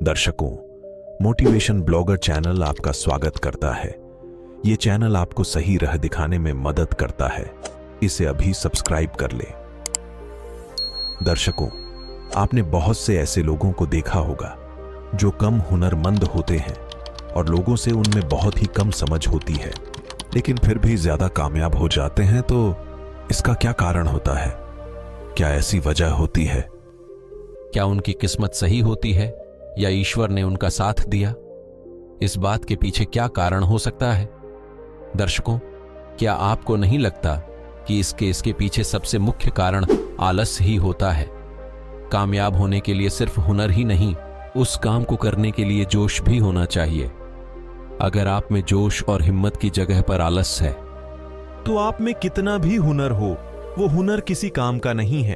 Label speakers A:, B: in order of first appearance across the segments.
A: दर्शकों, motivation blogger channel आपका स्वागत करता है। ये चैनल आपको सही राह दिखाने में मदद करता है। इसे अभी सब्सक्राइब कर ले। दर्शकों, आपने बहुत से ऐसे लोगों को देखा होगा जो कम हुनरमंद होते हैं और लोगों से उनमें बहुत ही कम समझ होती है, लेकिन फिर भी ज्यादा कामयाब हो जाते हैं। तो इसका क्या कारण होता है? क्या ऐसी वजह होती है?
B: क्या उनकी किस्मत सही होती है या ईश्वर ने उनका साथ दिया? इस बात के पीछे क्या कारण हो सकता है? दर्शकों, क्या आपको नहीं लगता कि इसके पीछे सबसे मुख्य कारण आलस्य ही होता है? कामयाब होने के लिए सिर्फ हुनर ही नहीं, उस काम को करने के लिए जोश भी होना चाहिए। अगर आप में जोश और हिम्मत की जगह पर आलस्य है,
C: तो आप में कितना भी हुनर हो, वो हुनर किसी काम का नहीं है।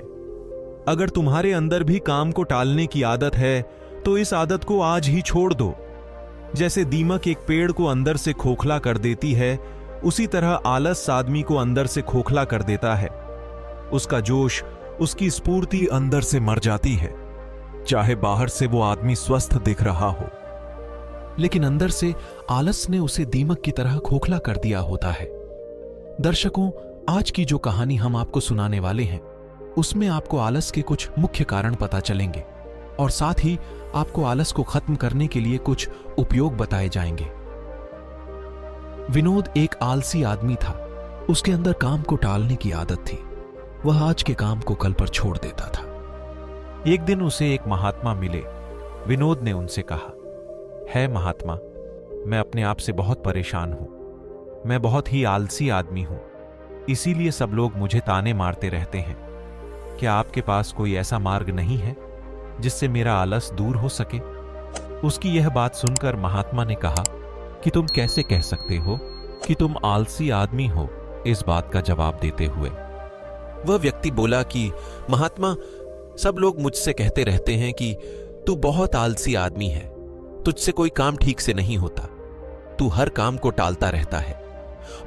C: अगर तुम्हारे अंदर भी काम को टालने की आदत है, तो इस आदत को आज ही छोड़ दो। जैसे दीमक एक पेड़ को अंदर से खोखला कर देती है, उसी तरह आलस आदमी को अंदर से खोखला कर देता है। उसका जोश, उसकी स्फूर्ति अंदर से मर जाती है। चाहे बाहर से वो आदमी स्वस्थ दिख रहा हो, लेकिन अंदर से आलस ने उसे दीमक की तरह खोखला कर दिया होता है। दर्शकों, आज की जो कहानी हम आपको सुनाने वाले हैं, उसमें आपको आलस के कुछ मुख्य कारण पता चलेंगे और साथ ही आपको आलस को खत्म करने के लिए कुछ उपयोग बताए जाएंगे। विनोद एक आलसी आदमी था। उसके अंदर काम को टालने की आदत थी। वह आज के काम को कल पर छोड़ देता था। एक दिन उसे एक महात्मा मिले। विनोद ने उनसे कहा, है महात्मा, मैं अपने आप से बहुत परेशान हूं। मैं बहुत ही आलसी आदमी हूं, इसीलिए सब लोग मुझे ताने मारते रहते हैं। क्या आपके पास कोई ऐसा मार्ग नहीं है जिससे मेरा आलस दूर हो सके? उसकी यह बात सुनकर महात्मा ने कहा कि तुम कैसे कह सकते हो कि तुम आलसी आदमी हो? इस बात का जवाब देते हुए वह व्यक्ति बोला कि महात्मा, सब लोग मुझसे कहते रहते हैं कि तू बहुत आलसी आदमी है, तुझसे कोई काम ठीक से नहीं होता, तू हर काम को टालता रहता है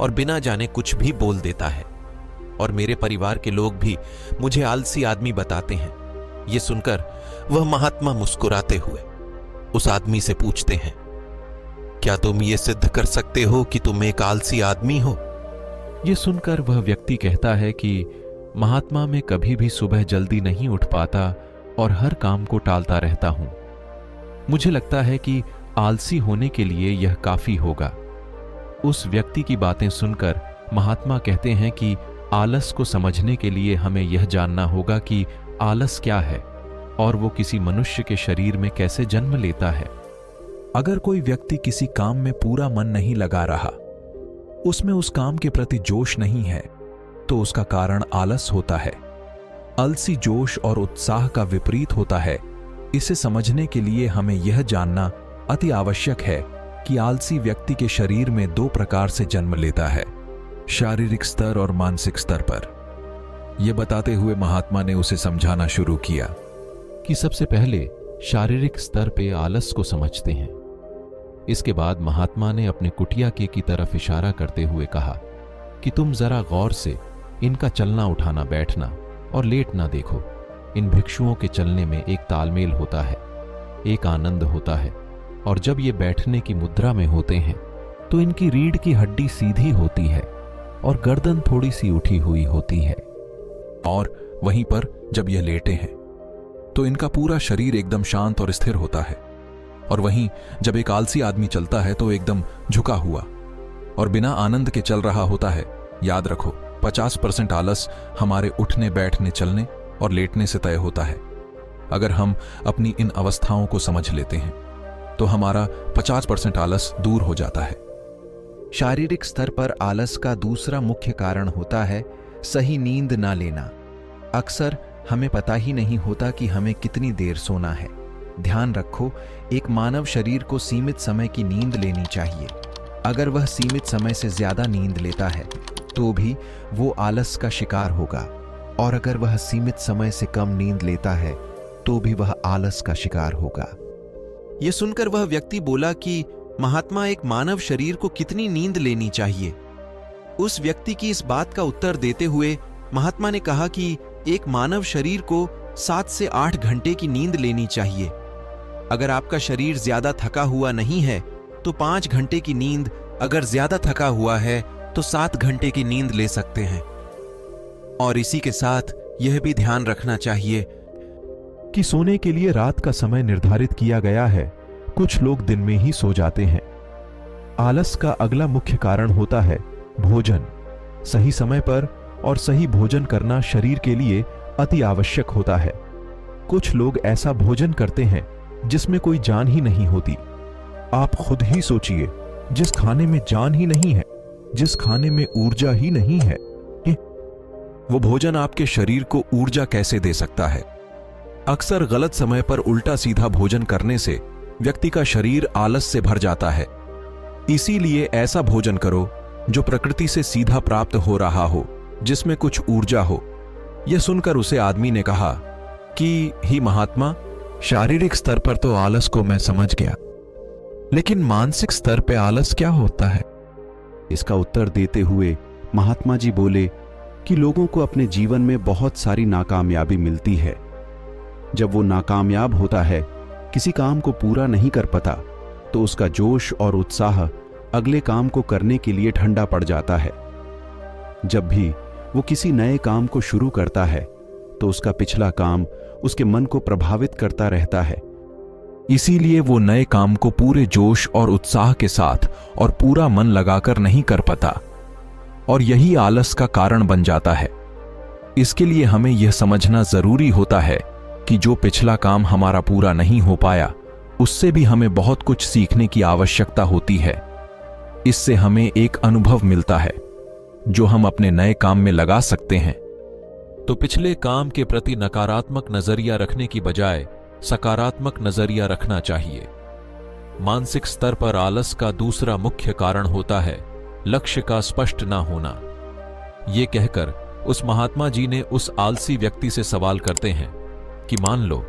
C: और बिना जाने कुछ भी बोल देता है। और मेरे परिवार के लोग भी मुझे आलसी आदमी बताते हैं। यह सुनकर वह महात्मा मुस्कुराते हुए उस आदमी से पूछते हैं, क्या तुम ये सिद्ध कर सकते हो कि तुम एक आलसी आदमी हो? यह सुनकर वह व्यक्ति कहता है कि महात्मा, मैं कभी भी सुबह जल्दी नहीं उठ पाता और हर काम को टालता रहता हूं। मुझे लगता है कि आलसी होने के लिए यह काफी होगा। उस व्यक्ति की बातें सुनकर महात्मा कहते हैं कि आलस को समझने के लिए हमें यह जानना होगा कि आलस क्या है और वो किसी मनुष्य के शरीर में कैसे जन्म लेता है। अगर कोई व्यक्ति किसी काम में पूरा मन नहीं लगा रहा, उसमें उस काम के प्रति जोश नहीं है, तो उसका कारण आलस होता है। आलसी जोश और उत्साह का विपरीत होता है। इसे समझने के लिए हमें यह जानना अति आवश्यक है कि आलसी व्यक्ति के शरीर में दो प्रकार से जन्म लेता है, शारीरिक स्तर और मानसिक स्तर पर। यह बताते हुए महात्मा ने उसे समझाना शुरू किया कि सबसे पहले शारीरिक स्तर पे आलस को समझते हैं। इसके बाद महात्मा ने अपने कुटिया के की तरफ इशारा करते हुए कहा कि तुम जरा गौर से इनका चलना उठाना बैठना और लेटना देखो। इन भिक्षुओं के चलने में एक तालमेल होता है, एक आनंद होता है, और जब ये बैठने की मुद्रा में होते हैं तो इनकी रीढ़ की हड्डी सीधी होती है और गर्दन थोड़ी सी उठी हुई होती है। और वहीं पर जब यह लेटे हैं तो इनका पूरा शरीर एकदम शांत और स्थिर होता है। और वहीं जब एक आलसी आदमी चलता है तो एकदम झुका हुआ और बिना आनंद के चल रहा होता है। याद रखो, 50% आलस हमारे उठने, बैठने, चलने और लेटने से तय होता है। अगर हम अपनी इन अवस्थाओं को समझ लेते हैं तो हमारा 50% आलस दूर हो जाता है।
D: शारीरिक स्तर पर आलस का दूसरा मुख्य कारण होता है सही नींद ना लेना। अक्सर हमें पता ही नहीं होता कि हमें कितनी देर सोना है। ध्यान रखो, एक मानव शरीर को सीमित समय की नींद लेनी चाहिए। अगर वह सीमित समय से ज्यादा नींद लेता है तो भी वो आलस का शिकार होगा, और अगर वह सीमित समय से कम नींद लेता है तो भी वह आलस का शिकार होगा।
C: यह सुनकर वह व्यक्ति बोला कि महात्मा, एक मानव शरीर को कितनी नींद लेनी चाहिए? उस व्यक्ति की इस बात का उत्तर देते हुए महात्मा ने कहा कि एक मानव शरीर को 7 से 8 घंटे की नींद लेनी चाहिए।
D: अगर आपका शरीर ज्यादा थका हुआ नहीं है तो 5 घंटे की नींद, अगर ज्यादा थका हुआ है तो 7 घंटे की नींद ले सकते हैं। और इसी के साथ यह भी ध्यान रखना चाहिए
A: कि सोने के लिए रात का समय निर्धारित किया गया है। कुछ लोग दिन में ही सो जाते हैं। आलस का अगला मुख्य कारण होता है भोजन। सही समय पर और सही भोजन करना शरीर के लिए अति आवश्यक होता है। कुछ लोग ऐसा भोजन करते हैं जिसमें कोई जान ही नहीं होती। आप खुद ही सोचिए, जिस खाने में जान ही नहीं है, जिस खाने में ऊर्जा ही नहीं है, वो भोजन आपके शरीर को ऊर्जा कैसे दे सकता है? अक्सर गलत समय पर उल्टा सीधा भोजन करने से व्यक्ति का शरीर आलस से भर जाता है। इसीलिए ऐसा भोजन करो जो प्रकृति से सीधा प्राप्त हो रहा हो, जिसमें कुछ ऊर्जा हो। यह सुनकर उसे आदमी ने कहा कि ही महात्मा, शारीरिक स्तर पर तो आलस को मैं समझ गया, लेकिन मानसिक स्तर पर आलस क्या होता है?
E: इसका उत्तर देते हुए महात्मा जी बोले कि लोगों को अपने जीवन में बहुत सारी नाकामयाबी मिलती है। जब वो नाकामयाब होता है, किसी काम को पूरा नहीं कर पाता, तो उसका जोश और उत्साह अगले काम को करने के लिए ठंडा पड़ जाता है। जब भी वो किसी नए काम को शुरू करता है तो उसका पिछला काम उसके मन को प्रभावित करता रहता है।
A: इसीलिए वो नए काम को पूरे जोश और उत्साह के साथ और पूरा मन लगाकर नहीं कर पाता, और यही आलस का कारण बन जाता है। इसके लिए हमें यह समझना जरूरी होता है कि जो पिछला काम हमारा पूरा नहीं हो पाया, उससे भी हमें बहुत कुछ सीखने की आवश्यकता होती है। इससे हमें एक अनुभव मिलता है जो हम अपने नए काम में लगा सकते हैं।
B: तो पिछले काम के प्रति नकारात्मक नजरिया रखने की बजाय सकारात्मक नजरिया रखना चाहिए। मानसिक स्तर पर आलस का दूसरा मुख्य कारण होता है लक्ष्य का स्पष्ट ना होना। ये कहकर उस महात्मा जी ने उस आलसी व्यक्ति से सवाल करते हैं कि मान लो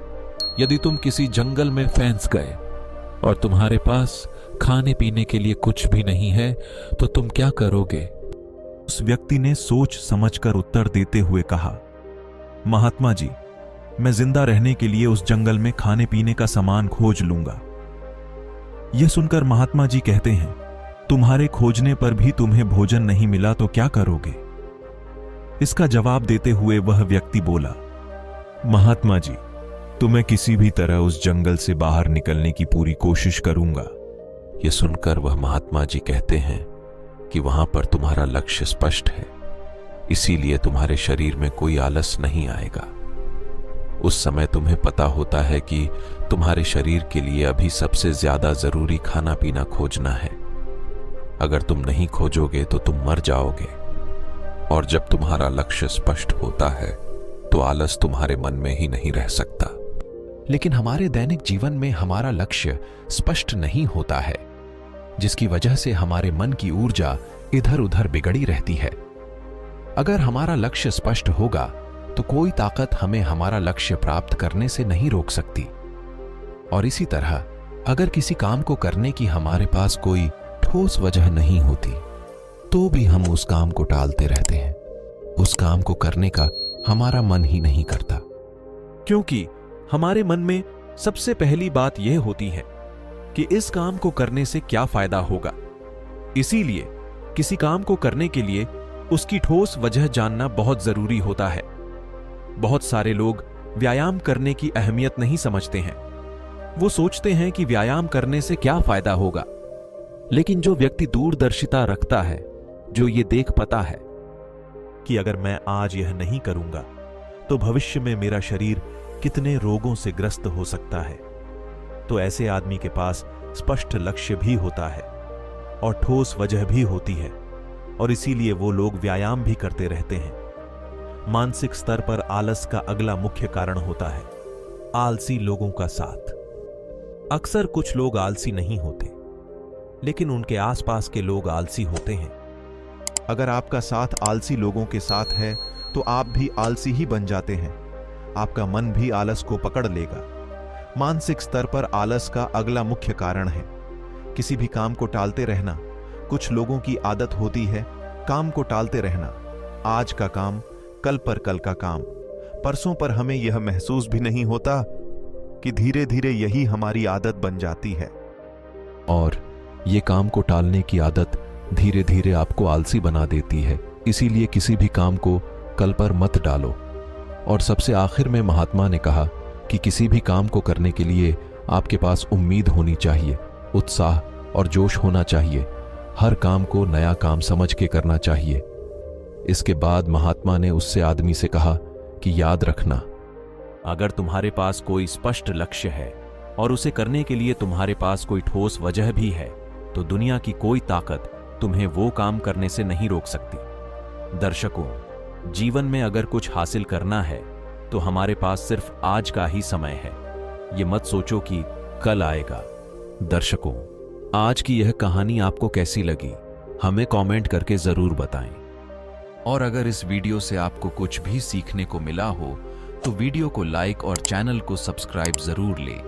B: यदि तुम किसी जंगल में फंस गए और तुम्हारे पास खाने पीने के लिए कुछ भी नहीं है, तो तुम क्या करोगे?
A: उस व्यक्ति ने सोच समझकर उत्तर देते हुए कहा, महात्मा जी, मैं जिंदा रहने के लिए उस जंगल में खाने पीने का सामान खोज लूंगा। यह सुनकर महात्मा जी कहते हैं, तुम्हारे खोजने पर भी तुम्हें भोजन नहीं मिला तो क्या करोगे? इसका जवाब देते हुए वह व्यक्ति बोला, महात्मा जी, तो मैं किसी भी तरह उस जंगल से बाहर निकलने की पूरी कोशिश करूंगा।
B: यह सुनकर वह महात्मा जी कहते हैं कि वहां पर तुम्हारा लक्ष्य स्पष्ट है, इसीलिए तुम्हारे शरीर में कोई आलस नहीं आएगा। उस समय तुम्हें पता होता है कि तुम्हारे शरीर के लिए अभी सबसे ज्यादा जरूरी खाना पीना खोजना है। अगर तुम नहीं खोजोगे तो तुम मर जाओगे। और जब तुम्हारा लक्ष्य स्पष्ट होता है तो आलस तुम्हारे मन में ही नहीं रह सकता।
C: लेकिन हमारे दैनिक जीवन में हमारा लक्ष्य स्पष्ट नहीं होता है, जिसकी वजह से हमारे मन की ऊर्जा इधर उधर बिगड़ी रहती है। अगर हमारा लक्ष्य स्पष्ट होगा तो कोई ताकत हमें हमारा लक्ष्य प्राप्त करने से नहीं रोक सकती। और इसी तरह अगर किसी काम को करने की हमारे पास कोई ठोस वजह नहीं होती, तो भी हम उस काम को टालते रहते हैं। उस काम को करने का हमारा मन ही नहीं करता,
A: क्योंकि हमारे मन में सबसे पहली बात यह होती है कि इस काम को करने से क्या फायदा होगा। इसीलिए किसी काम को करने के लिए उसकी ठोस वजह जानना बहुत जरूरी होता है। बहुत सारे लोग व्यायाम करने की अहमियत नहीं समझते हैं। वो सोचते हैं कि व्यायाम करने से क्या फायदा होगा। लेकिन जो व्यक्ति दूरदर्शिता रखता है, जो ये देख पाता है कि अगर मैं आज यह नहीं करूंगा तो भविष्य में मेरा शरीर कितने रोगों से ग्रस्त हो सकता है, तो ऐसे आदमी के पास स्पष्ट लक्ष्य भी होता है और ठोस वजह भी होती है, और इसीलिए वो लोग व्यायाम भी करते रहते हैं। मानसिक स्तर पर आलस का अगला मुख्य कारण होता है आलसी लोगों का साथ। अक्सर कुछ लोग आलसी नहीं होते, लेकिन उनके आसपास के लोग आलसी होते हैं। अगर आपका साथ आलसी लोगों के साथ है तो आप भी आलसी ही बन जाते हैं। आपका मन भी आलस को पकड़ लेगा। मानसिक स्तर पर आलस का अगला मुख्य कारण है किसी भी काम को टालते रहना। कुछ लोगों की आदत होती है काम को टालते रहना। आज का काम कल पर, कल का काम परसों पर। हमें यह महसूस भी नहीं होता कि धीरे धीरे यही हमारी आदत बन जाती है।
C: और ये काम को टालने की आदत धीरे धीरे आपको आलसी बना देती है। इसीलिए किसी भी काम को कल पर मत डालो। और सबसे आखिर में महात्मा ने कहा कि किसी भी काम को करने के लिए आपके पास उम्मीद होनी चाहिए, उत्साह और जोश होना चाहिए। हर काम को नया काम समझ के करना चाहिए। इसके बाद महात्मा ने उससे आदमी से कहा कि याद रखना,
B: अगर तुम्हारे पास कोई स्पष्ट लक्ष्य है और उसे करने के लिए तुम्हारे पास कोई ठोस वजह भी है, तो दुनिया की कोई ताकत तुम्हें वो काम करने से नहीं रोक सकती। दर्शकों, जीवन में अगर कुछ हासिल करना है तो हमारे पास सिर्फ आज का ही समय है। ये मत सोचो कि कल आएगा।
C: दर्शकों, आज की यह कहानी आपको कैसी लगी हमें कमेंट करके जरूर बताएं। और अगर इस वीडियो से आपको कुछ भी सीखने को मिला हो तो वीडियो को लाइक और चैनल को सब्सक्राइब जरूर लें।